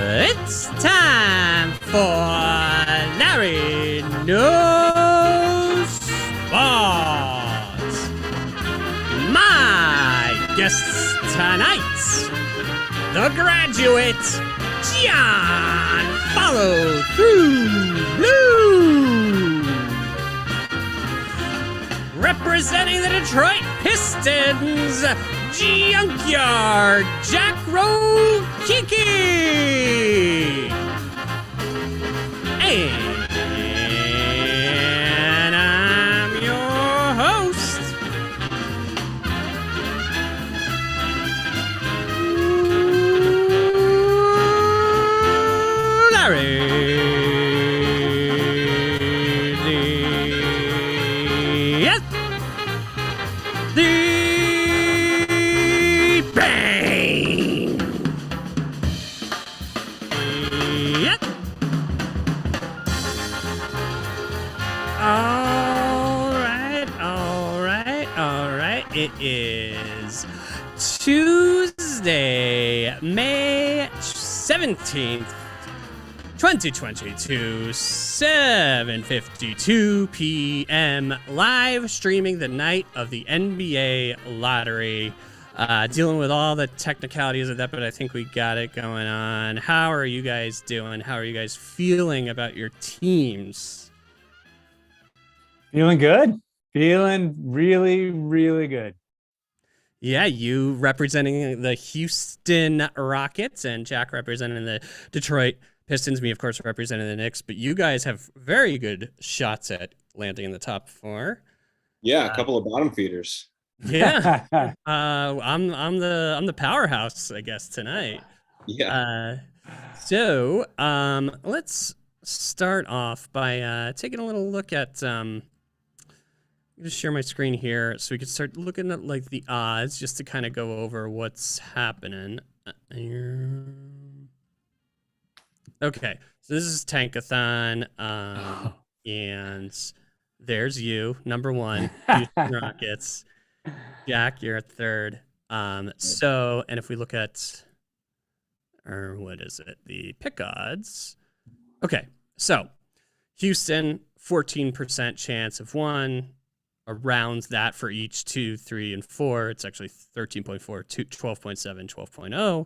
It's time for Larry Knows Sports. My guests tonight, the graduate, John Follow Through Blue. Representing the Detroit Pistons, Junkyard Jack Rokicki. And I'm your host, Larry. Yes. The Bang. Yep. All right. It is Tuesday, May 17th, 2022, 7:52 p.m. live streaming the night of the NBA lottery. Dealing with all the technicalities of that, but I think we got it going on. How are you guys doing? How are you guys feeling about your teams? Feeling good. Feeling really, really good. Yeah, you representing the Houston Rockets and Jack representing the Detroit Pistons. Me, of course, representing the Knicks. But you guys have very good shots at landing in the top four. Yeah, a couple of bottom feeders. Yeah, I'm the powerhouse, I guess, tonight. Yeah. So let's start off by taking a little look at. Just share my screen here so we can start looking at like the odds, just to kind of go over what's happening. Okay, so this is Tankathon, and there's you, number one, Houston Rockets. Jack, you're at third. So, and if we look at, or what is it, the pick odds. Okay, so Houston, 14% chance of one. Around that for each 2, 3, and 4. It's actually 13.4, 12.7, 12.0,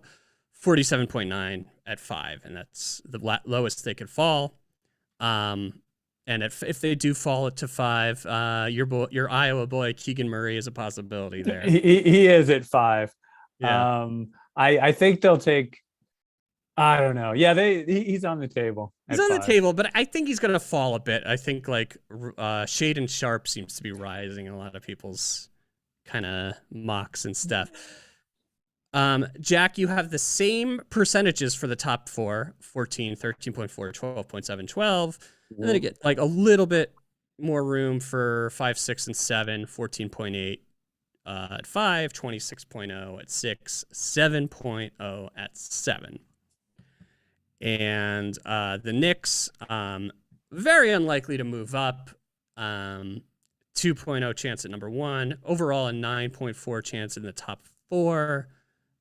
47.9 at 5, and that's the lowest they could fall. And if they do fall to 5, your Iowa boy Keegan Murray is a possibility there. He is at 5. Yeah. I think they'll take. I don't know. Yeah, he's on the table. He's on the table, but I think he's going to fall a bit. I think like Shaden Sharp seems to be rising in a lot of people's kind of mocks and stuff. Jack, you have the same percentages for the top 4, 14, 13.4, 12.7, 12. And then you get like a little bit more room for 5, 6, and 7, 14.8 at 5, 26.0 at 6, 7.0 at 7. And the Knicks, very unlikely to move up. 2.0 chance at number 1. Overall, a 9.4 chance in the top 4.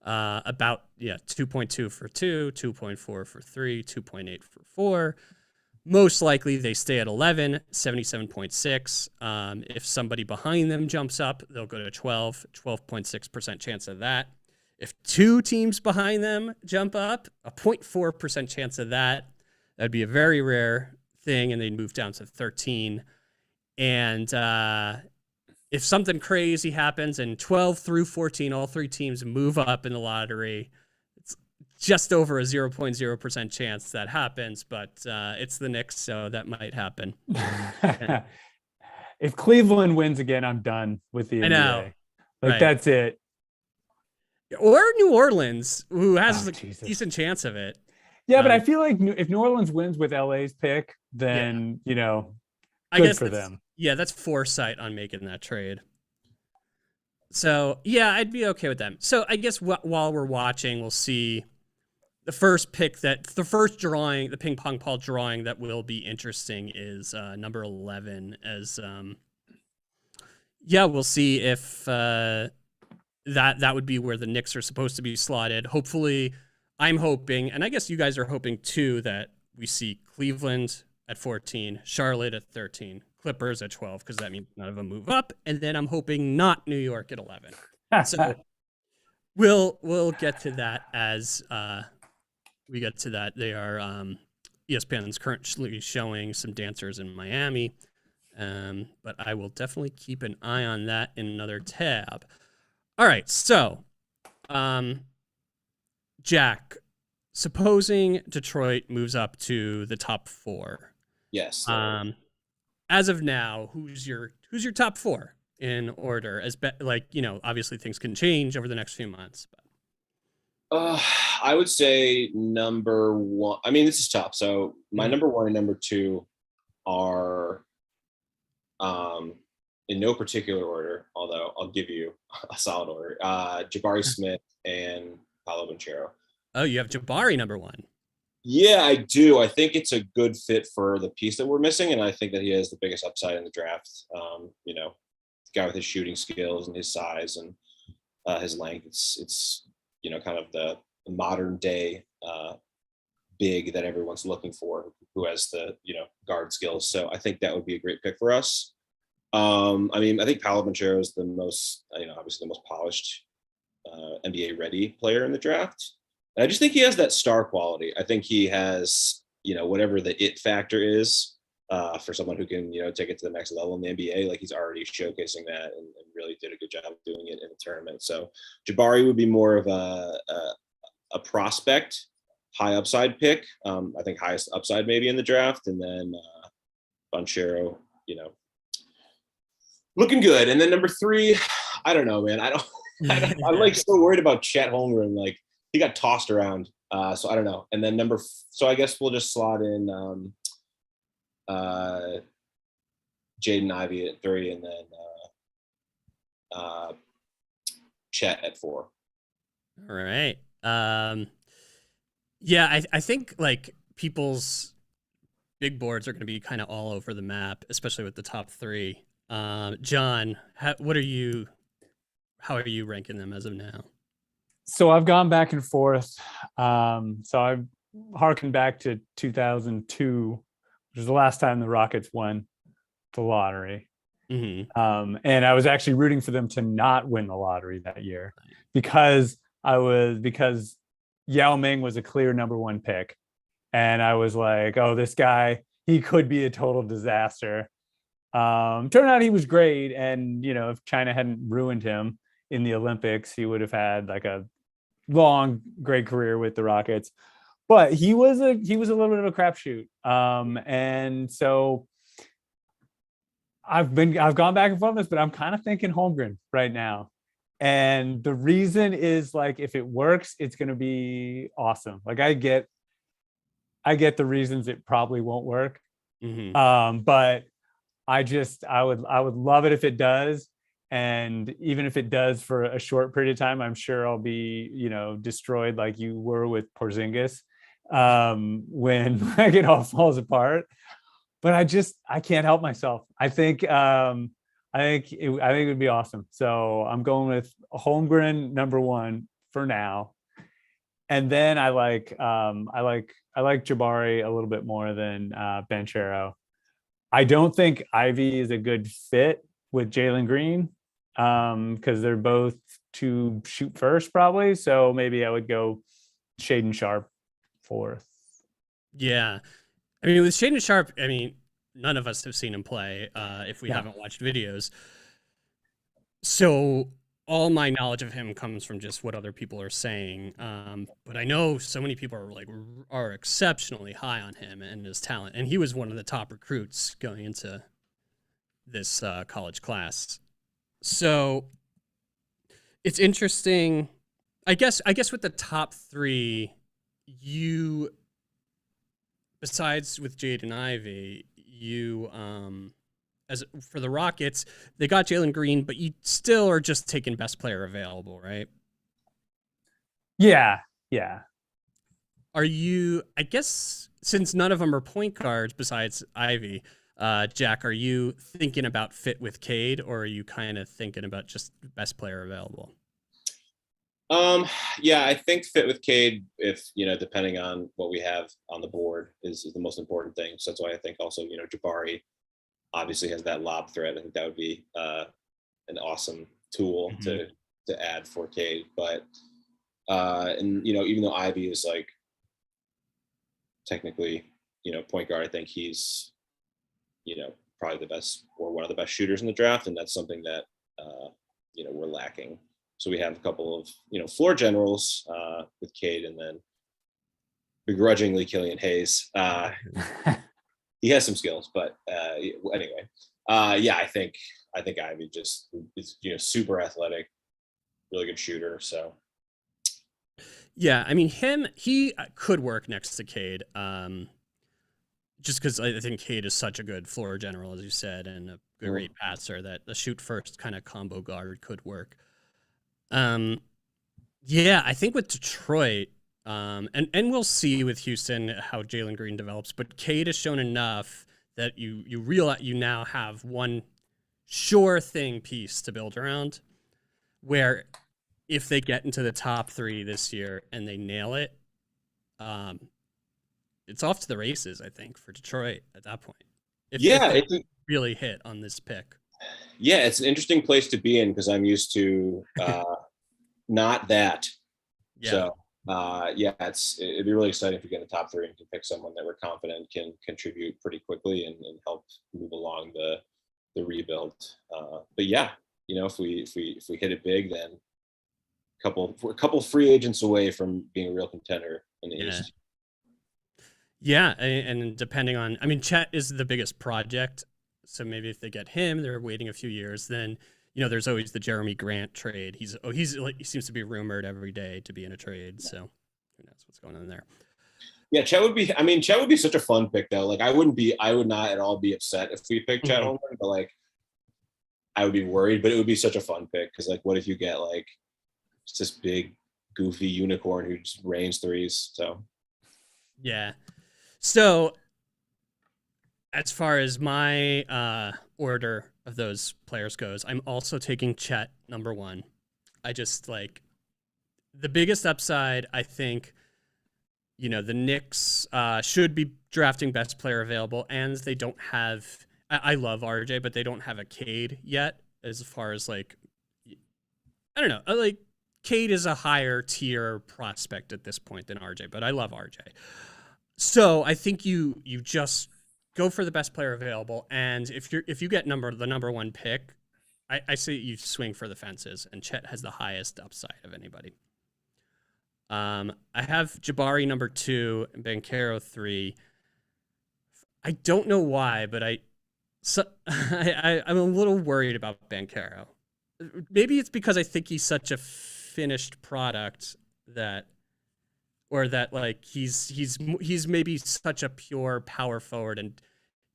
2.2 for 2, 2.4 for 3, 2.8 for 4. Most likely they stay at 11, 77.6. If somebody behind them jumps up, they'll go to 12, 12.6% chance of that. If 2 teams behind them jump up, a 0.4% chance of that. That'd be a very rare thing, and they'd move down to 13. And if something crazy happens and 12 through 14, all 3 teams move up in the lottery, it's just over a 0.0% chance that happens, but it's the Knicks, so that might happen. If Cleveland wins again, I'm done with the NBA. I know. Right. That's it. Or New Orleans, who has a decent chance of it. Yeah, but I feel like if New Orleans wins with LA's pick, then, good I guess for them. Yeah, that's foresight on making that trade. So, yeah, I'd be okay with them. So I guess while we're watching, we'll see the first drawing, the ping pong ball drawing that will be interesting is number 11 as we'll see if that would be where the Knicks are supposed to be slotted. Hopefully I'm hoping, and I guess you guys are hoping too, that we see Cleveland at 14, Charlotte at 13, Clippers at 12, because that means none of them move up. And then I'm hoping not New York at 11. So we'll get to that as we get to that. They are ESPN's currently showing some dancers in Miami. But I will definitely keep an eye on that in another tab. All right, so Jack, supposing Detroit moves up to the top 4. Yes. As of now, who's your top 4 in order? Obviously things can change over the next few months. But. I would say number 1. I mean, this is tough. So my number 1 and number 2 are in no particular order, although I'll give you a solid order. Jabari Smith and Paolo Banchero. Oh, you have Jabari number 1. Yeah, I do. I think it's a good fit for the piece that we're missing, and I think that he has the biggest upside in the draft. Guy with his shooting skills and his size and his length. It's kind of the modern day big that everyone's looking for, who has the guard skills. So I think that would be a great pick for us. I think Paolo Banchero is the most, obviously the most polished NBA ready player in the draft. And I just think he has that star quality. I think he has, whatever the it factor is for someone who can, take it to the next level in the NBA. Like, he's already showcasing that and really did a good job of doing it in the tournament. So Jabari would be more of a prospect, high upside pick. I think highest upside maybe in the draft. And then Banchero, looking good. And then number 3, I don't know, man. I'm like so worried about Chet Holmgren. Like, he got tossed around. So I don't know. And then so I guess we'll just slot in Jaden Ivey at 3 and then Chet at 4. All right. Yeah, I think like people's big boards are going to be kind of all over the map, especially with the top 3. John, how are you ranking them as of now? So I've gone back and forth. So I've harkened back to 2002, which was the last time the Rockets won the lottery. Mm-hmm. And I was actually rooting for them to not win the lottery that year because Yao Ming was a clear number 1 pick. And I was like, oh, this guy, he could be a total disaster. Turned out he was great. And, if China hadn't ruined him in the Olympics, he would have had like a long, great career with the Rockets. But he was a little bit of a crapshoot. And so I've gone back and forth this, but I'm kind of thinking Holmgren right now. And the reason is, like, if it works, it's going to be awesome. Like, I get the reasons it probably won't work. Mm-hmm. But I would love it if it does. And even if it does for a short period of time, I'm sure I'll be, destroyed like you were with Porzingis when it all falls apart. But I can't help myself. I think it would be awesome. So I'm going with Holmgren number 1 for now. And then I like Jabari a little bit more than Banchero. I don't think Ivy is a good fit with Jalen Green because they're both to shoot first probably. So maybe I would go Shaedon Sharpe 4th. Yeah. I mean, with Shaedon Sharpe, none of us have seen him play if we haven't watched videos. So all my knowledge of him comes from just what other people are saying. But I know so many people are exceptionally high on him and his talent. And he was one of the top recruits going into this college class. So it's interesting. I guess with the top 3, besides with Jaden Ivey, as for the Rockets, they got Jalen Green, but you still are just taking best player available, right? Yeah. Are you, I guess, since none of them are point guards besides Ivy, Jack, are you thinking about fit with Cade, or are you kind of thinking about just best player available? Yeah, I think fit with Cade, if depending on what we have on the board, is the most important thing. So that's why I think also Jabari obviously has that lob threat. I think that would be an awesome tool Mhm. to add for Cade. But and even though Ivy is like technically point guard, I think he's probably the best or one of the best shooters in the draft, and that's something that we're lacking. So we have a couple of floor generals with Cade, and then begrudgingly Killian Hayes. He has some skills, but anyway, yeah, I think Ivy just is super athletic, really good shooter. So Yeah, I mean he could work next to Cade. Just because I think Cade is such a good floor general, as you said, and a great passer that the shoot first kind of combo guard could work. Yeah, I think with Detroit, and we'll see with Houston how Jalen Green develops, but Cade has shown enough that you realize you now have one sure thing piece to build around. Where if they get into the top 3 this year and they nail it, um, it's off to the races. I think for Detroit at that point, if yeah, they really hit on this pick. Yeah, it's an interesting place to be in because I'm used to not that. Yeah. So yeah, it'd be really exciting if we get in the top 3 and can pick someone that we're confident can contribute pretty quickly and help move along the rebuild. But yeah, if we hit it big, then we're a couple free agents away from being a real contender in the East. Yeah, and depending on, I mean, Chet is the biggest project, so maybe if they get him, they're waiting a few years. Then there's always the Jeremy Grant trade. He's like he seems to be rumored every day to be in a trade. So who knows what's going on there? Yeah, Chet would be. I mean, Chet would be such a fun pick though. Like I would not at all be upset if we picked Chet Holmgren, but like I would be worried. But it would be such a fun pick because like, what if you get like just this big, goofy unicorn who just rains threes? So yeah. So as far as my order of those players goes, I'm also taking Chet number 1. I just like the biggest upside. I think the Knicks should be drafting best player available, and they don't have. I love RJ, but they don't have a Cade yet. As far as like, I don't know, like Cade is a higher tier prospect at this point than RJ, but I love RJ. So I think you just go for the best player available, and if you get the number 1 pick, I say you swing for the fences, and Chet has the highest upside of anybody. I have Jabari number 2 and Banchero 3. I don't know why, but I'm a little worried about Banchero. Maybe it's because I think he's such a finished product that like he's maybe such a pure power forward and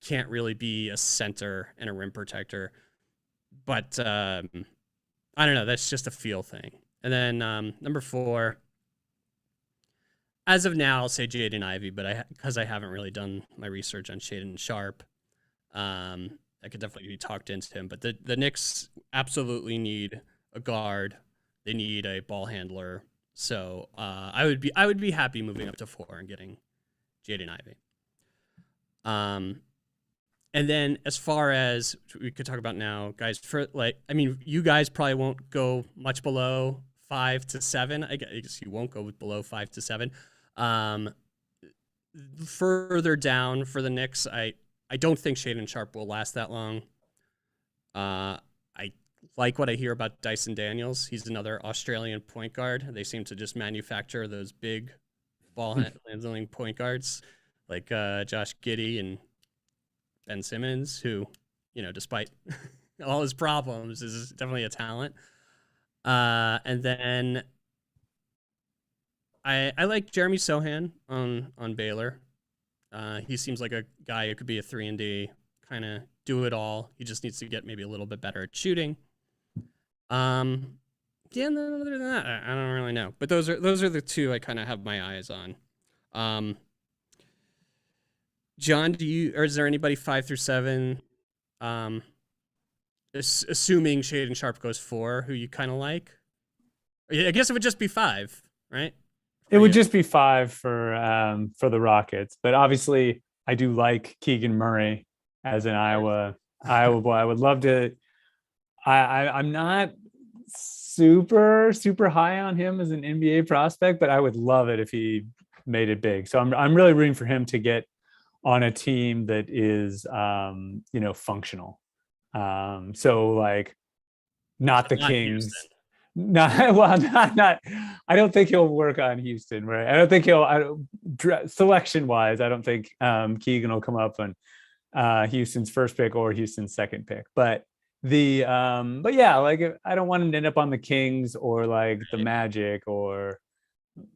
can't really be a center and a rim protector. But I don't know. That's just a feel thing. And then number 4, as of now, I'll say Jaden Ivey, but because I haven't really done my research on Shaden Sharp, I could definitely be talked into him. But the Knicks absolutely need a guard. They need a ball handler. So I would be happy moving up to 4 and getting Jaden Ivey. And then as far as we could talk about now, guys, for you guys probably won't go much below 5 to 7. I guess you won't go below 5 to 7. Further down for the Knicks, I don't think Shaden Sharp will last that long. I like what I hear about Dyson Daniels. He's another Australian point guard. They seem to just manufacture those big ball handling point guards like Josh Giddey and Ben Simmons, who, despite all his problems, is definitely a talent. And then I like Jeremy Sohan on Baylor. He seems like a guy who could be a 3-and-D, kind of do it all. He just needs to get maybe a little bit better at shooting. Yeah, and then other than that, I don't really know. But those are the 2 I kind of have my eyes on. John, is there anybody 5 through 7? Assuming Shaden Sharp goes 4, who you kind of like? I guess it would just be 5, right? It would just be 5 for the Rockets, but obviously I do like Keegan Murray as an Iowa boy. I would love to. I'm not super high on him as an NBA prospect, but I would love it if he made it big. So I'm really rooting for him to get on a team that is functional. So like not the Not Kings. Houston. Not. I don't think he'll work on Houston, right? I don't think selection wise. I don't think Keegan will come up on Houston's first pick or Houston's second pick. But yeah, like I don't want him to end up on the Kings or like the Magic or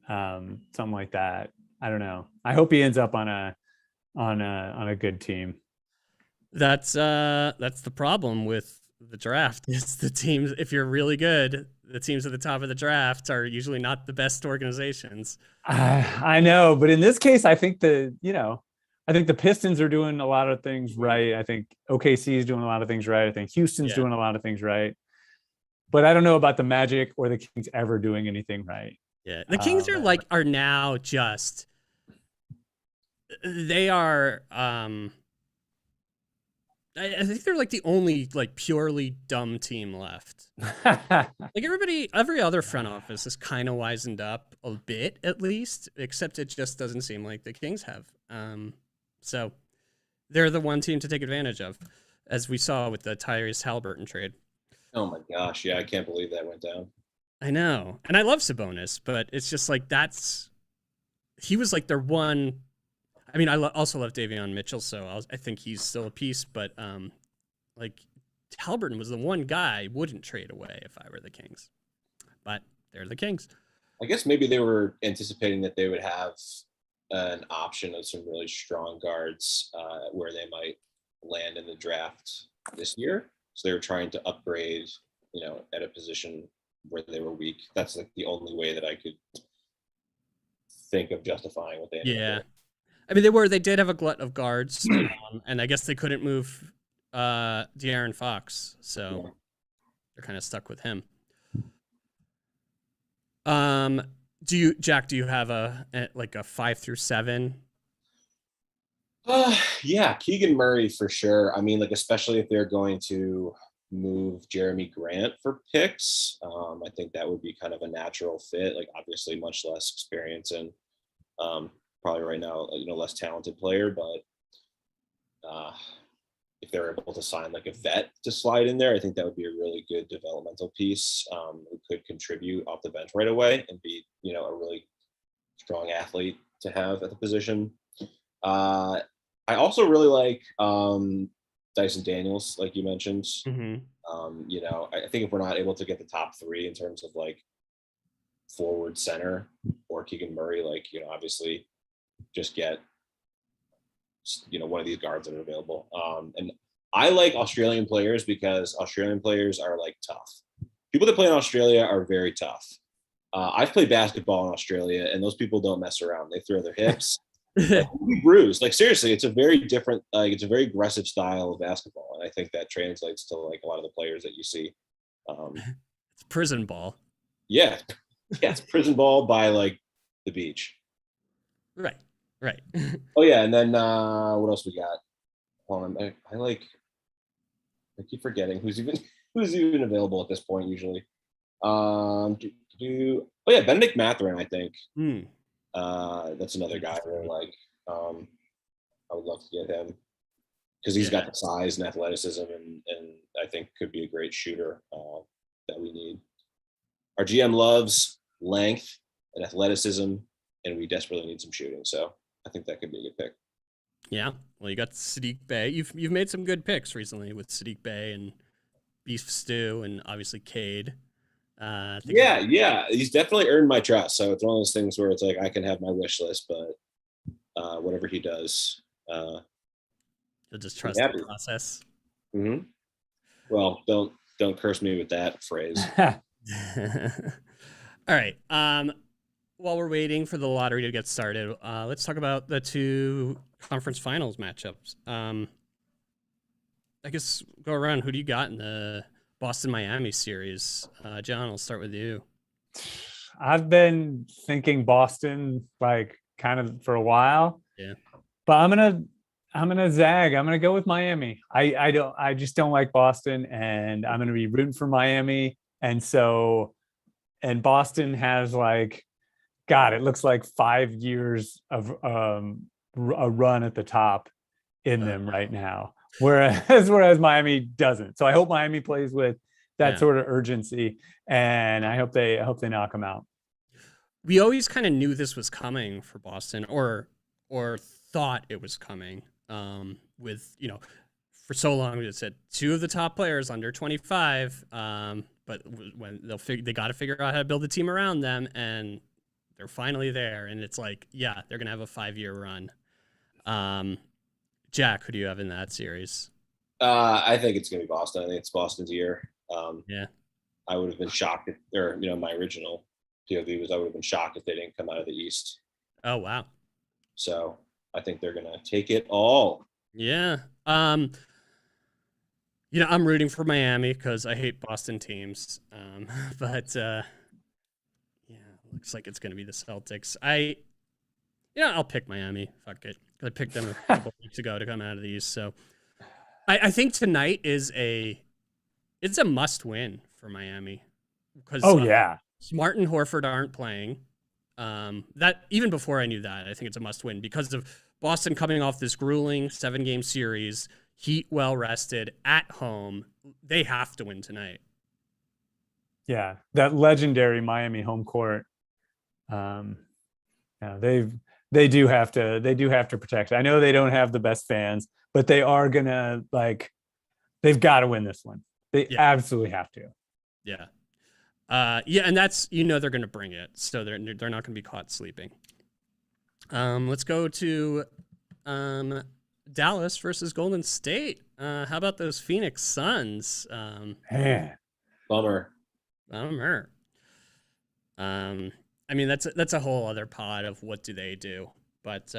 something like that. I don't know. I hope he ends up on a good team. That's the problem with the draft. Is the teams, if you're really good, the teams at the top of the draft are usually not the best organizations. I know, but in this case, I think the Pistons are doing a lot of things right. I think OKC is doing a lot of things right. I think Houston's doing a lot of things right. But I don't know about the Magic or the Kings ever doing anything right. Yeah, the Kings are now just they are. I think they're like the only like purely dumb team left. Like every other front office is kind of wisened up a bit at least, except it just doesn't seem like the Kings have. So they're the one team to take advantage of, as we saw with the Tyrese Halliburton trade. Oh my gosh, yeah, I can't believe that went down. I know, and I love Sabonis, but it's just like he was like their one. I mean, I also love Davion Mitchell, so I think he's still a piece. But like Halliburton was the one guy I wouldn't trade away if I were the Kings. But they're the Kings. I guess maybe they were anticipating that they would have an option of some really strong guards where they might land in the draft this year. So they were trying to upgrade, at a position where they were weak. That's like the only way that I could think of justifying what they ended up doing. I mean, they did have a glut of guards, and I guess they couldn't move De'Aaron Fox, so they're kind of stuck with him. Do you have a 5 through 7? Yeah, Keegan Murray for sure. I mean, like especially if they're going to move Jeremy Grant for picks, I think that would be kind of a natural fit. Like obviously much less experience and probably right now, less talented player, but if they're able to sign like a vet to slide in there, I think that would be a really good developmental piece who could contribute off the bench right away and be, a really strong athlete to have at the position. I also really like Dyson Daniels, like you mentioned. Mm-hmm. I think if we're not able to get the top 3 in terms of like forward center or Keegan Murray, like, obviously just get, one of these guards that are available. And I like Australian players because Australian players are like tough. People that play in Australia are very tough. I've played basketball in Australia and those people don't mess around. They throw their hips. Like, be bruised. Like seriously, it's a very different, it's a very aggressive style of basketball. And I think that translates to like a lot of the players that you see. It's prison ball. Yeah. Yeah. It's prison ball by like the beach. Right. Oh yeah. And then what else we got? Hold on. I keep forgetting who's even available at this point usually. Oh yeah, Benedict Mathurin, I think. That's another guy where like I would love to get him because he's got the size and athleticism and I think could be a great shooter that we need. Our GM loves length and athleticism and we desperately need some shooting. So I think that could be a good pick. Yeah. Well, you got Sadiq Bey. You've made some good picks recently with Sadiq Bey and Beef Stew and obviously Cade. Yeah. He's definitely earned my trust. So it's one of those things where it's like I can have my wish list, but whatever he does, you'll just trust the process. Mm-hmm. Well, don't curse me with that phrase. All right. While we're waiting for the lottery to get started, let's talk about the 2 conference finals matchups. I guess go around. Who do you got in the Boston-Miami series? John, I'll start with you. I've been thinking Boston like kind of for a while. Yeah. But I'm gonna zag. I'm gonna go with Miami. I just don't like Boston, and I'm gonna be rooting for Miami. And Boston has like, God, it looks like 5 years of a run at the top in them right now. Whereas Miami doesn't. So I hope Miami plays with that sort of urgency, and I hope they knock them out. We always kind of knew this was coming for Boston, or thought it was coming. With, you know, for so long we said 2 of the top players under 25. But when they got to figure out how to build a team around them, and they're finally there. And it's like, yeah, they're gonna have a 5-year run. Jack, who do you have in that series? I think it's gonna be Boston. I think it's Boston's year. Yeah. I would have been shocked my original POV was I would have been shocked if they didn't come out of the East. Oh wow. So I think they're gonna take it all. Yeah. You know, I'm rooting for Miami because I hate Boston teams. But yeah, looks like it's gonna be the Celtics. I'll pick Miami. Fuck it. I picked them a couple weeks ago to come out of the East. So I think tonight it's a must win for Miami. Because Smart and Horford aren't playing. That even before I knew that, I think it's a must win because of Boston coming off this grueling 7-game series, Heat well rested at home. They have to win tonight. Yeah, that legendary Miami home court. They do have to protect it. I know they don't have the best fans, but they are gonna they've got to win this one. They absolutely have to. Yeah. And that's, they're going to bring it. So they're not going to be caught sleeping. Let's go to Dallas versus Golden State. How about those Phoenix Suns? Bummer. I mean, that's a whole other pod of what do they do. But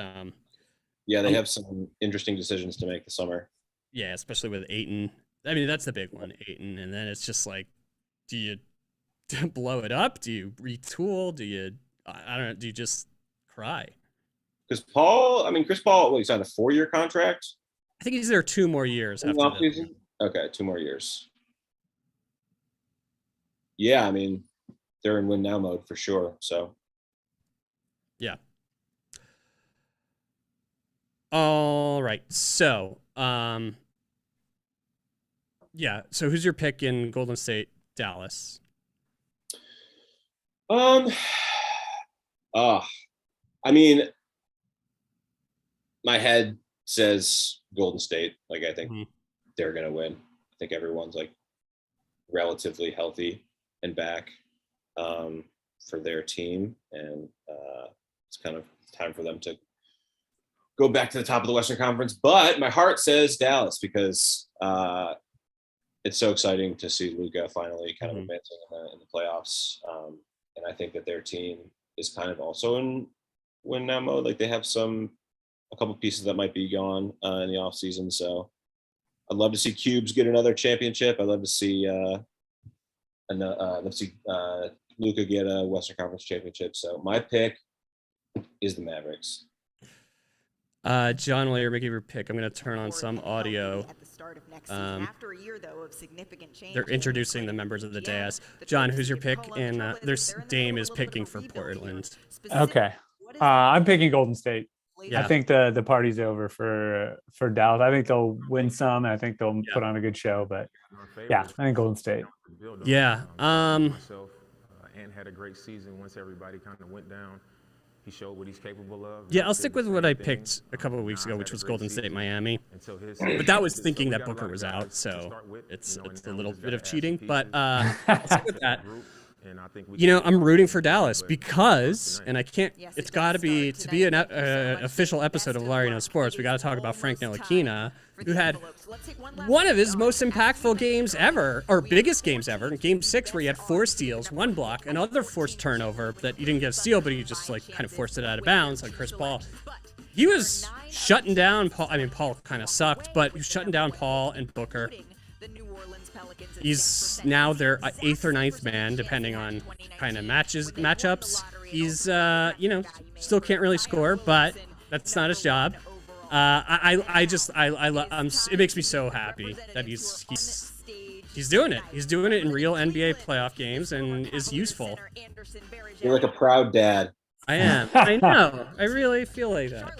they have some interesting decisions to make this summer. Yeah, especially with Ayton. I mean, that's the big one, Ayton. And then it's just like, do you blow it up? Do you retool? Do you, I don't know, do you just cry? Because Chris Paul, he signed a 4-year contract? I think he's there 2 more years after that. Okay, 2 more years. Yeah, I mean, they're in win now mode for sure. So, yeah. All right. So, So who's your pick in Golden State, Dallas? I mean, my head says Golden State. Like, I think they're gonna win. I think everyone's like relatively healthy and back for their team, and it's kind of time for them to go back to the top of the Western Conference. But my heart says Dallas because it's so exciting to see Luka finally kind of advancing in the playoffs. And I think that their team is kind of also in win now mode. Like, they have a couple pieces that might be gone in the off season. So I'd love to see Cubes get another championship. I'd love to see Luka get a Western Conference championship. So my pick is the Mavericks. John, while you're making your pick, I'm going to turn on some audio. At the start of next season, after a year though of significant change, they're introducing the members of the dais. John, who's your pick? And there's Dame is picking for Portland. Okay, I'm picking Golden State. Yeah. I think the party's over for Dallas. I think they'll win some, and I think they'll put on a good show. But yeah, I think Golden State. Yeah. Ant had a great season once everybody kind of went down. He showed what he's capable of. Yeah, I'll stick with what I picked a couple of weeks ago, which was Golden State, Miami. But that was thinking that Booker was out, so it's a little bit of cheating. But I'll stick with that. I'm rooting for Dallas because, and I can't, it's got to be an official episode of Larry Knows Sports. We got to talk about Frank Ntilikina, who had one of his most impactful games ever, or biggest games ever, in Game 6, where he had 4 steals, 1 block, another forced turnover that he didn't get a steal, but he just kind of forced it out of bounds on Chris Paul. He was shutting down Paul. I mean, Paul kind of sucked, but he was shutting down Paul and Booker. He's now their 8th or 9th man, depending on kind of matchups. He's still can't really score, but that's not his job. It makes me so happy that he's doing it. He's doing it in real NBA playoff games and is useful. You're like a proud dad. I am. I know. I really feel like that.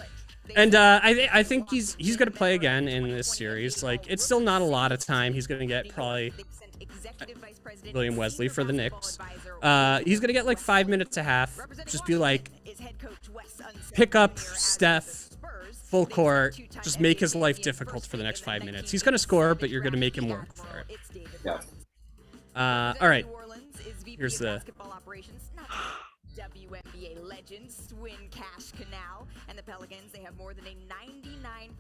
And I think he's going to play again in this series. Like, it's still not a lot of time. He's going to get probably William Wesley for the Knicks. He's going to get like 5 minutes a half. Just be like, pick up Steph, full court, just make his life difficult for the next 5 minutes. He's going to score, but you're going to make him work for it. Yeah. All right. Here's the... WNBA legend Swin Cash Canal and the Pelicans, they have more than a 99%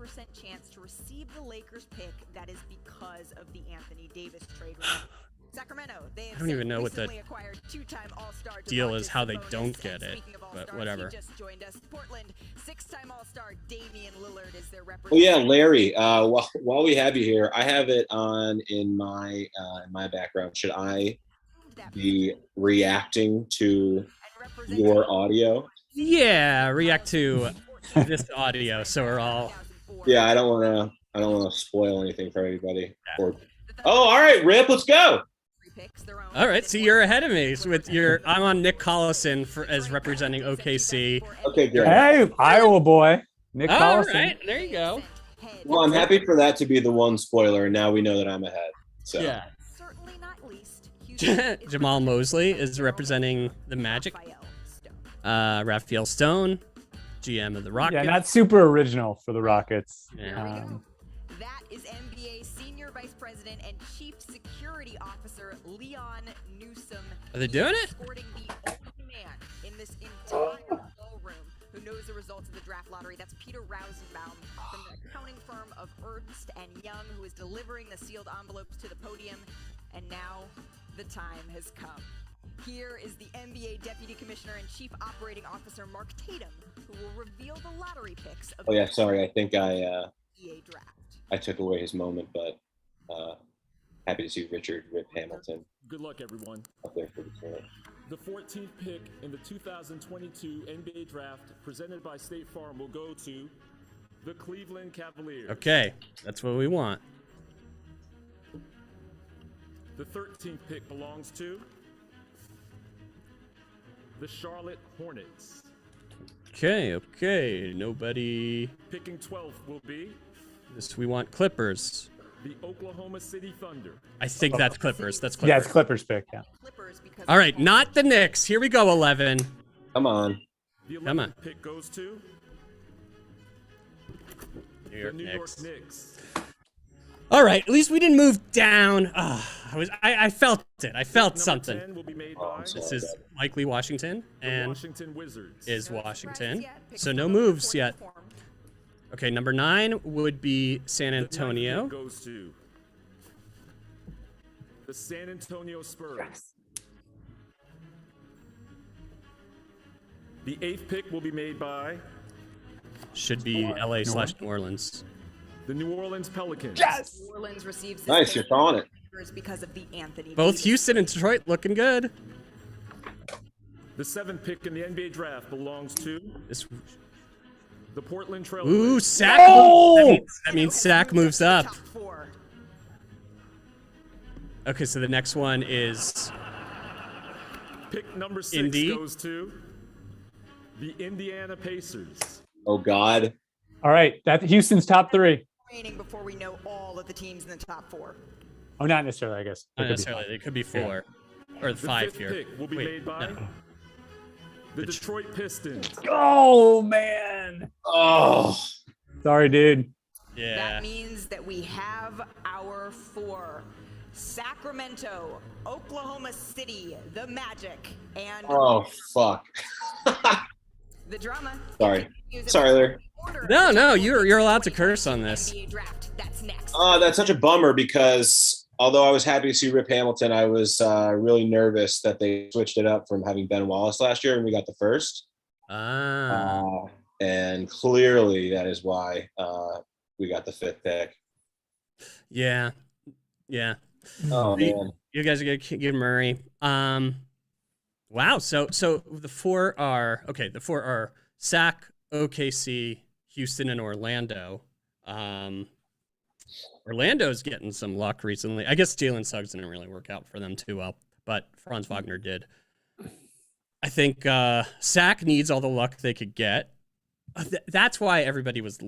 chance to receive the Lakers pick. That is because of the Anthony Davis trade. Sacramento, they have I don't even know what the deal is, how they DeMarcus don't get it, but whatever. Just joined us. Portland, 6-time All-Star Damian Lillard is their representative. Oh yeah, Larry. While we have you here, I have it on in my background. Should I be reacting to your audio? Yeah, react to this audio, so we're all. Yeah, I don't want to spoil anything for anybody. Yeah. All right, Rip, let's go. All right, so you're ahead of me with your. I'm on Nick Collison as representing OKC. Okay, great. Hey, Iowa boy, Nick Collison. All right, there you go. Well, I'm happy for that to be the one spoiler, and now we know that I'm ahead. So. Yeah. Jamal Mosley is representing the Magic. Raphael Stone, GM of the Rockets. Yeah, not super original for the Rockets. Yeah. That is NBA Senior Vice President and Chief Security Officer Leon Newsom. Are they doing it? Supporting the only man in this entire ballroom who knows the results of the draft lottery. That's Peter Rosenbaum from the accounting firm of Ernst & Young, who is delivering the sealed envelopes to the podium. And now the time has come. Here is the NBA Deputy Commissioner and Chief Operating Officer Mark Tatum, who will reveal the lottery picks of the sorry, I think EA draft. I took away his moment, but happy to see Richard Rip Hamilton. Good luck, everyone. Up there for the tournament. The 14th pick in the 2022 NBA draft presented by State Farm will go to the Cleveland Cavaliers. Okay, that's what we want. The 13th pick belongs to the Charlotte Hornets. Okay. Nobody. Picking 12th will be this. We want Clippers. The Oklahoma City Thunder. I think that's Clippers. That's Clippers. Yeah, it's Clippers pick. Yeah. All right, not the Knicks. Here we go. 11. Come on. The 11th pick goes to New York New York Knicks. Knicks. All right, at least we didn't move down. I felt it. I felt something. 10 will be made by This is likely Washington, and Washington Wizards. is Washington. So no moves yet. Okay, number 9 would be San Antonio. The 9th pick goes to the San Antonio Spurs. The 8th pick will be made by Should be LA/New Orleans. the New Orleans Pelicans. Yes. New Orleans receives this Nice, pick you're calling it. because of the Anthony Both Davis. Houston and Detroit looking good. The 7th pick in the NBA draft belongs to This. the Portland Trail Ooh, Blazers. Sac. Oh! That means Sac moves up. Top 4. Okay, so the next one is Pick number 6 Indy. goes to the Indiana Pacers. Oh God. All right, that's Houston's top 3. Before we know all of the teams in the top 4. Oh, not necessarily, I guess. not necessarily. It could be 4 or The 5 5th here. pick will be Wait, made by no. the Detroit Pistons. Oh man. Oh. Sorry, dude. Yeah. That means that we have our 4. Sacramento, Oklahoma City, the Magic, and Oh fuck. the drama. Sorry, Larry. No, you're allowed to curse on this. NBA draft. That's next. That's such a bummer because although I was happy to see Rip Hamilton, I was really nervous that they switched it up from having Ben Wallace last year and we got the first. And clearly that is why we got the 5th pick. Yeah. Yeah. Oh man. You guys are gonna give Murray. Wow. So the four are okay. The four are Sac, OKC, Houston, and Orlando. Orlando's getting some luck recently. I guess Jalen Suggs didn't really work out for them too well, but Franz Wagner did. I think Sac needs all the luck they could get. That's why everybody was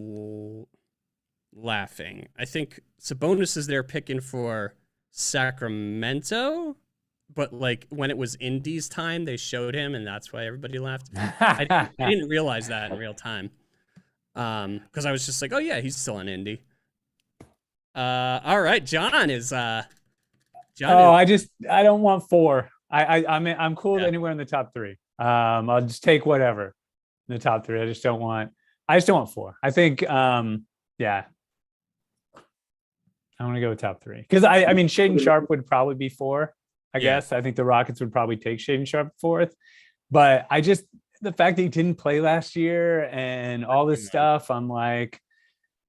laughing. I think Sabonis is there picking for Sacramento, but like when it was Indy's time, they showed him, and that's why everybody laughed. I didn't realize that in real time, because I was just like, oh yeah, he's still on Indy. All right, John is. I don't want 4. I'm cool anywhere in the top 3. I'll just take whatever in the top 3. I just don't want 4. I think I want to go with top 3 because I mean Shaden Sharp would probably be 4. I guess I think the Rockets would probably take Shaden Sharp 4th, but the fact that he didn't play last year and all this stuff, I'm like,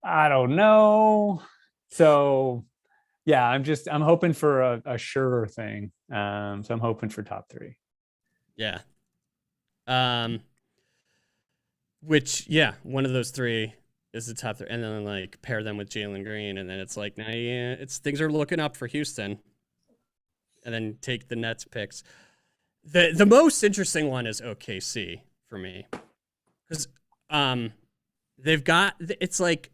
I don't know. So yeah, I'm hoping for a surer thing. So I'm hoping for top 3. Yeah. One of those 3 is the top 3, and then like pair them with Jalen Green, and then it's like now things are looking up for Houston, and then take the Nets picks. The most interesting one is OKC for me, because they've got it's like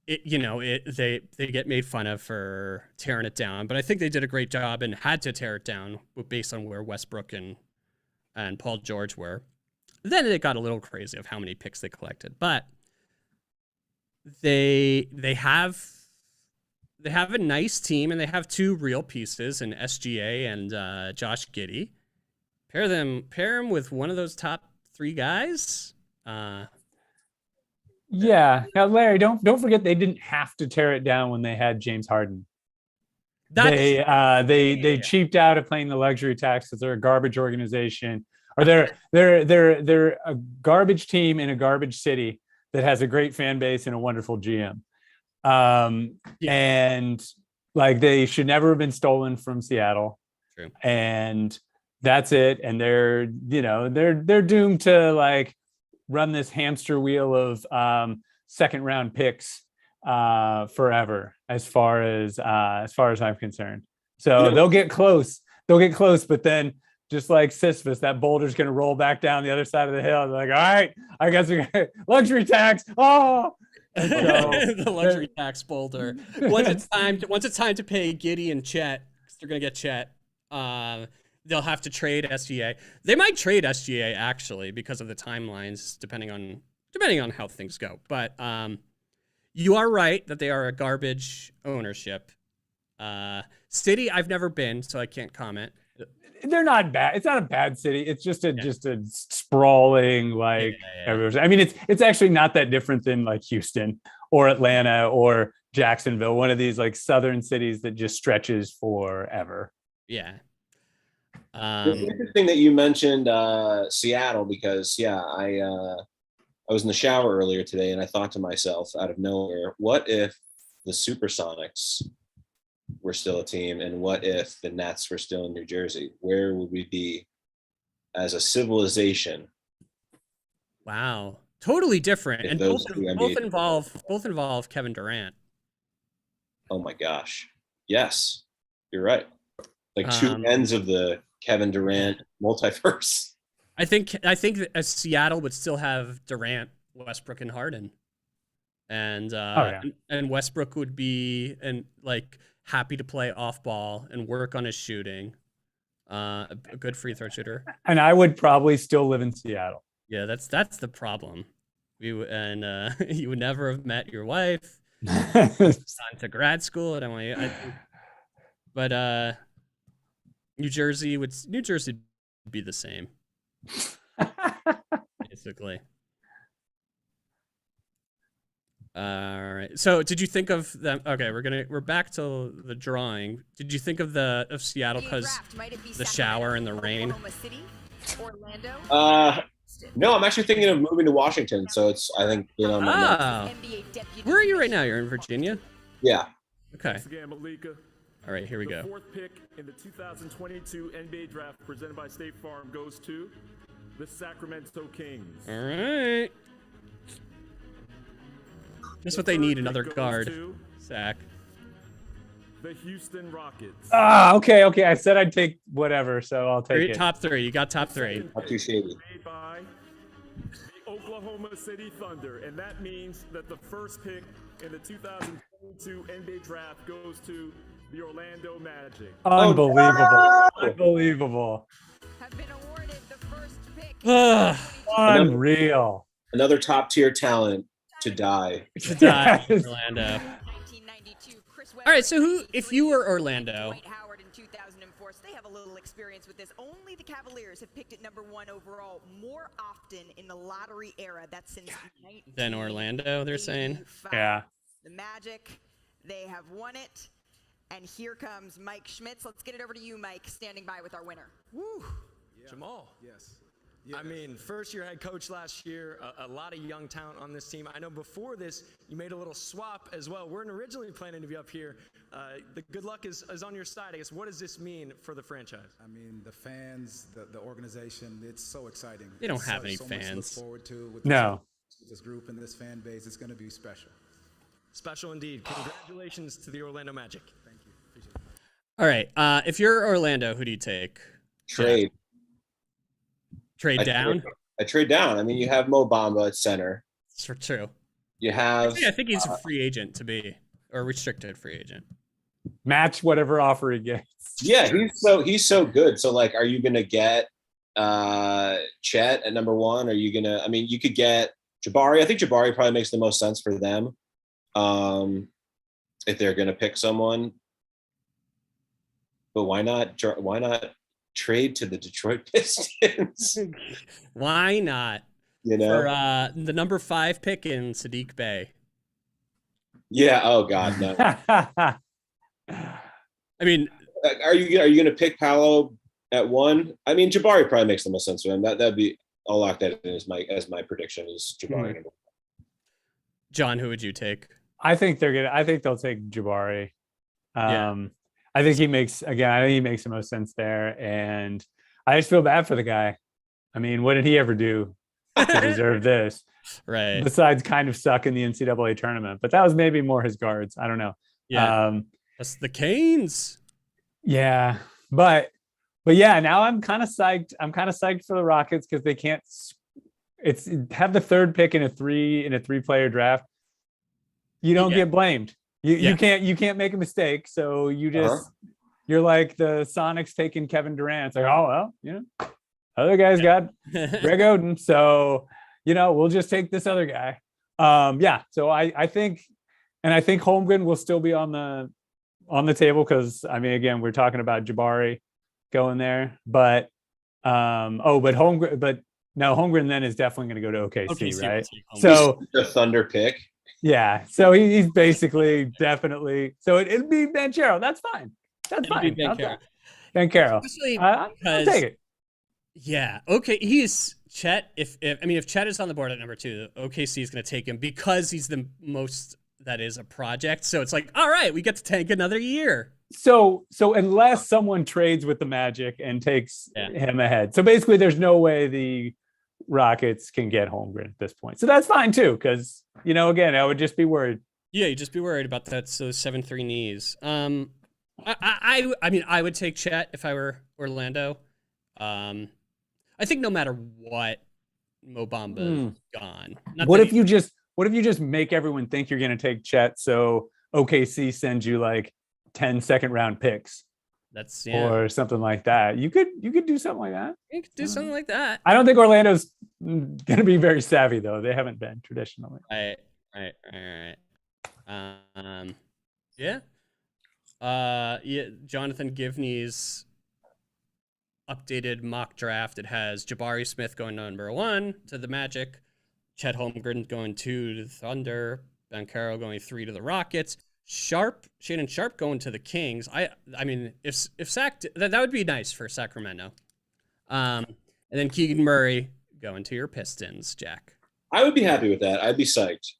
they get made fun of for tearing it down, but I think they did a great job and had to tear it down based on where Westbrook and Paul George were. Then it got a little crazy of how many picks they collected, but they have a nice team, and they have 2 real pieces in SGA and Josh Giddey. Pair them with one of those top 3 guys. Yeah. Now, Larry, don't forget they didn't have to tear it down when they had James Harden. They cheaped out at paying the luxury tax because they're a garbage organization, or they're a garbage team in a garbage city that has a great fan base and a wonderful GM. And like they should never have been stolen from Seattle. True. And that's it. And they're doomed to like run this hamster wheel of second round picks forever, as far as I'm concerned. So they'll get close, but then just like Sisyphus, that boulder's going to roll back down the other side of the hill. They're like, all right, I guess we got luxury tax. Oh, so, the luxury tax boulder. Once it's time to pay Giddey and Chet, because they're going to get Chet, they'll have to trade SGA. They might trade SGA actually because of the timelines, depending on how things go. But you are right that they are a garbage ownership. City, I've never been, so I can't comment. They're not bad. It's not a bad city. It's just a sprawling everywhere. I mean, it's actually not that different than like Houston or Atlanta or Jacksonville, one of these like southern cities that just stretches forever. Yeah. It's interesting that you mentioned Seattle because I was in the shower earlier today and I thought to myself out of nowhere, what if the Supersonics were still a team, and what if the Nets were still in New Jersey? Where would we be as a civilization? Wow, totally different, and both involve Kevin Durant. Oh my gosh, yes, you're right. Like 2 ends of the Kevin Durant multiverse. I think that Seattle would still have Durant, Westbrook, and Harden, and and Westbrook would be happy to play off ball and work on his shooting. A good free throw shooter. And I would probably still live in Seattle. Yeah, that's the problem. You would never have met your wife. Gone to grad school. But New Jersey would be the same. Basically. All right. So, did you think of them? Okay, we're back to the drawing. Did you think of Seattle because the shower and the rain? No, I'm actually thinking of moving to Washington. So I think on my Where are you right now? You're in Virginia. Yeah. Okay. Again, Malika, All right, here we The go. fourth pick in the 2022 NBA Draft presented by State Farm goes to the Sacramento Kings. All right. That's what they third need, pick another goes guard. to Zach. The Houston Rockets. Okay. I said I'd take whatever, so I'll take it. Top 3. You got top 3. Not too shady. Made by the Oklahoma City Thunder, and that means that the first pick in the 2022 NBA Draft goes to the Orlando Magic. Unbelievable. Unbelievable. Have been awarded the first pick. Ugh. Unreal. Another top tier talent to die. To die in Yes. Orlando. 1992, Chris Webber All right, so in who, 93, if you were Orlando, Dwight Howard in 2004, so they have a little experience with this. Only the Cavaliers have picked it number 1 overall more often in the lottery era. That's since then Orlando, they're saying. 1985. Yeah. The Magic, they have won it. And here comes Mike Schmitz. Let's get it over to you, Mike, standing by with our winner. Woo. Jamal. Yes. I mean, first year head coach last year, a lot of young talent on this team. I know before this, you made a little swap as well. Weren't originally planning to be up here. The good luck is on your side, I guess. What does this mean for the franchise? I mean, the fans, the organization, it's so exciting. They don't It's have any so much to look fans. forward to with No. this group and this fan base. It's going to be special. Special indeed. Congratulations to the Orlando Magic. Thank you. Appreciate it. All right, if you're Orlando, who do you take? Trade. Trade down? I trade down. I mean, you have Mo Bamba at center. It's true. You have. I think he's a free agent to be, or restricted free agent. Match whatever offer he gets. Yeah, he's so good. So like, are you gonna get Chet at number 1? Are you gonna? I mean, you could get Jabari. I think Jabari probably makes the most sense for them, if they're gonna pick someone. But why not? Why not trade to the Detroit Pistons? Why not? You know, For the number 5 pick in Sadiq Bey. yeah. Oh God, no. I mean, Are you gonna pick Paolo at 1? I mean, Jabari probably makes the most sense for him. That'd be. I'll lock that in as my prediction is Jabari. number 1. John, who would you take? I think they'll take Jabari. Yeah. I think he makes the most sense there. And I just feel bad for the guy. I mean, what did he ever do to deserve this? Right. Besides kind of suck in the NCAA tournament. But that was maybe more his guards. I don't know. Yeah. That's the Canes. Yeah. But yeah, now I'm kind of psyched. I'm kind of psyched for the Rockets because they can't have the 3rd pick in a 3-player draft. You don't get blamed. You can't make a mistake. So you just you're like the Sonics taking Kevin Durant. It's like, oh well, other guys got Greg Oden, so we'll just take this other guy. So I think Holmgren will still be on the table because I mean again we're talking about Jabari going there, but Holmgren then is definitely going to go to OKC, right? So the Thunder pick. Yeah, so he's basically definitely. So it'd be Banchero. That's fine. That's fine. Banchero. Especially I'll take it. Yeah. Okay. He's Chet. If Chet is on the board at number 2, OKC is going to take him because he's the most that is a project. So it's like, all right, we get to tank another year. So unless someone trades with the Magic and takes him ahead, so basically there's no way the Rockets can get Holmgren at this point. So that's fine too, because again, I would just be worried. Yeah, you just be worried about that. So 7-3 knees. I mean, I would take Chet if I were Orlando. I think no matter what, Mo Bamba is gone. What if you just make everyone think you're going to take Chet, so OKC sends you like 10 second-round picks? That's or something like that. You could do something like that. You could do something like that. I don't think Orlando's going to be very savvy though. They haven't been traditionally. Right. Jonathan Givney's updated mock draft. It has Jabari Smith going number 1 to the Magic, Chet Holmgren going 2 to the Thunder, Banchero going 3 to the Rockets. Shannon Sharp going to the Kings. I mean, if Sac that would be nice for Sacramento. And then Keegan Murray going to your Pistons, Jack. I would be happy with that. I'd be psyched.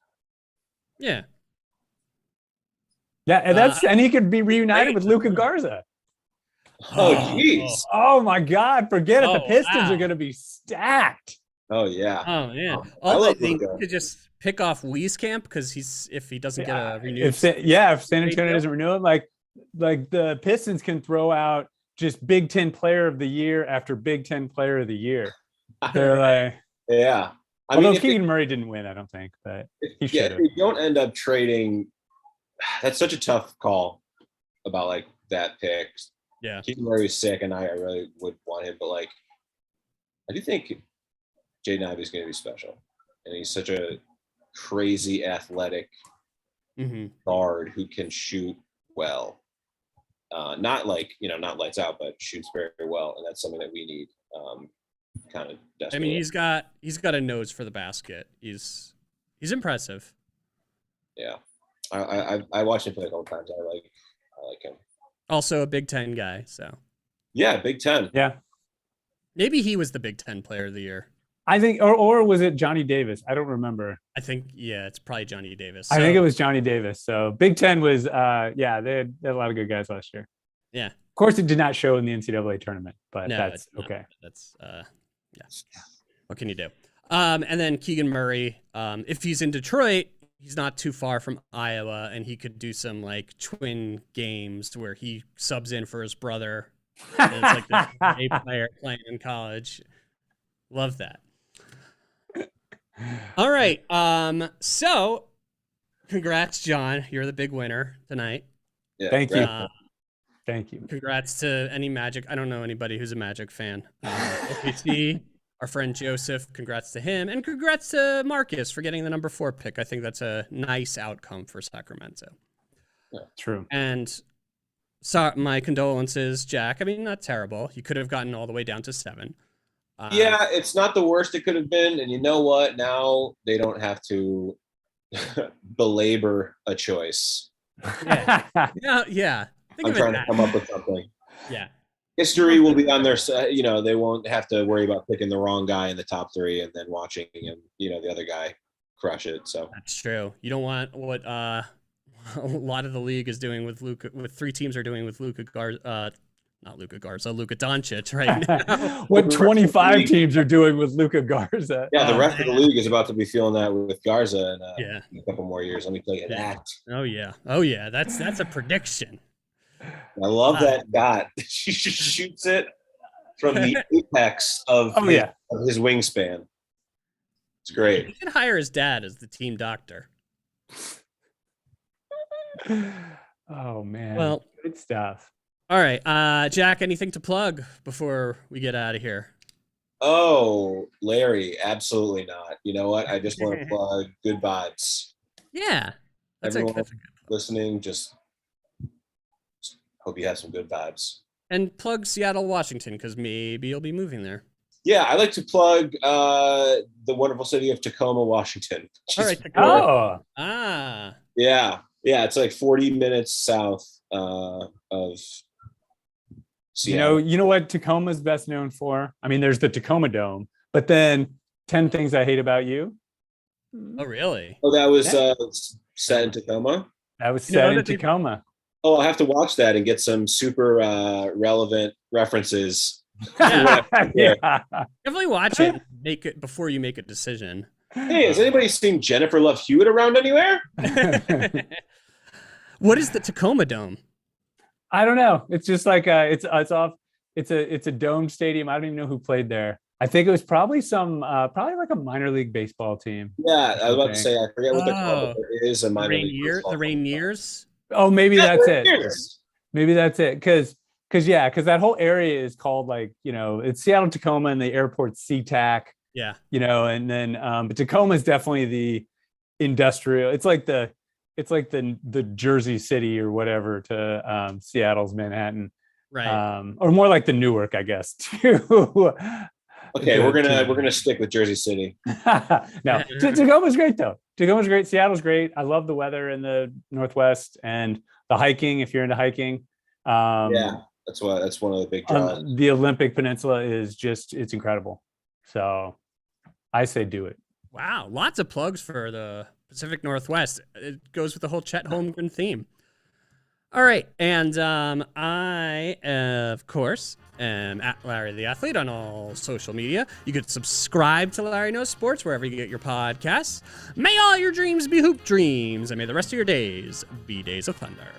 Yeah. Yeah, and he could be reunited with Luka Garza. Oh, jeez. Oh my God, forget it. The Oh, Pistons wow. are going to be stacked. Oh, yeah. Oh man! I love They Luka. could just pick off Wieskamp because if he doesn't get a renewed. If San Antonio doesn't renew him, like the Pistons can throw out just Big Ten Player of the Year after Big Ten Player of the Year. They're like, Yeah. I although mean, Keegan Murray didn't win, I don't think, but he should if have. you don't end up trading, that's such a tough call about like that pick. Yeah. Keegan Murray was sick, and I really would want him, but like, I do think Jaden Ivey is going to be special, and he's such a crazy athletic guard who can shoot well. Not like, not lights out, but shoots very, very well, and that's something that we need. Kind of desperately. I mean, he's got a nose for the basket. He's impressive. Yeah, I watched him play a couple times. I like him. Also a Big Ten guy, so yeah, Big Ten. Yeah, maybe he was the Big Ten Player of the Year. I think, or was it Johnny Davis? I don't remember. I think it's probably Johnny Davis. I think it was Johnny Davis. So Big Ten was they had a lot of good guys last year. Yeah. Of course, it did not show in the NCAA tournament, but that's okay. That's yeah. What can you do? And then Keegan Murray, if he's in Detroit, he's not too far from Iowa, and he could do some like twin games where he subs in for his brother. And it's like the A player playing in college. Love that. All right. So congrats, John. You're the big winner tonight. Yeah, Thank you. Thank you. Congrats to any Magic. I don't know anybody who's a Magic fan. OKC, our friend Joseph, congrats to him. And congrats to Marcus for getting the number 4 pick. I think that's a nice outcome for Sacramento. Yeah, true. And so my condolences, Jack. I mean, not terrible. You could have gotten all the way down to 7. Yeah, it's not the worst it could have been. And you know what? Now they don't have to belabor a choice. Yeah. I'm trying to come up with something. Yeah. History will be on their side. They won't have to worry about picking the wrong guy in the top 3 and then watching him, the other guy crush it. So that's true. You don't want what a lot of the league is doing with Luka, what 3 teams are doing with Luka Garza, not Luka Garza, Luka Doncic right now. What 25 teams are doing with Luka Garza? Yeah, the rest of the league is about to be feeling that with Garza in yeah. a couple more years. Let me tell you that. Oh yeah. That's a prediction. I love that dot. She shoots it from the apex of his wingspan. It's great. He can hire his dad as the team doctor. Oh man. Well, good stuff. All right, Jack, anything to plug before we get out of here? Oh, Larry, absolutely not. You know what? I just want to plug good vibes. Yeah. Everyone listening, just hope you have some good vibes. And plug Seattle, Washington, because maybe you'll be moving there. Yeah, I like to plug the wonderful city of Tacoma, Washington. All right, Tacoma. Yeah, it's like 40 minutes south of Seattle. You know what Tacoma's best known for? I mean, there's the Tacoma Dome, but then 10 Things I Hate About You. Oh, really? Oh, that was set in Tacoma? That was set in Tacoma. Oh, I'll have to watch that and get some super relevant references. Yeah. Definitely watch it. Make it before you make a decision. Hey, has anybody seen Jennifer Love Hewitt around anywhere? What is the Tacoma Dome? I don't know. It's just like it's a domed stadium. I don't even know who played there. I think it was probably probably like a minor league baseball team. Yeah, I was about to say I forget what they're called, but there is a minor league baseball the Rainiers. Oh, maybe that's it. Maybe that's it. Because that whole area is called it's Seattle Tacoma and the airport's SeaTac. Yeah. And then but Tacoma is definitely the industrial. It's like the Jersey City or whatever to Seattle's Manhattan. Right. Or more like the Newark, I guess, too. Okay, we're gonna stick with Jersey City. No, Tacoma's great though. Tacoma's great. Seattle's great. I love the weather in the Northwest and the hiking. If you're into hiking, yeah, that's one of the big draws. The Olympic Peninsula is it's incredible. So I say do it. Wow, lots of plugs for the Pacific Northwest. It goes with the whole Chet Holmgren theme. All right, and I, of course, am at Larry the Athlete on all social media. You could subscribe to Larry Knows Sports wherever you get your podcasts. May all your dreams be hoop dreams, and may the rest of your days be days of thunder.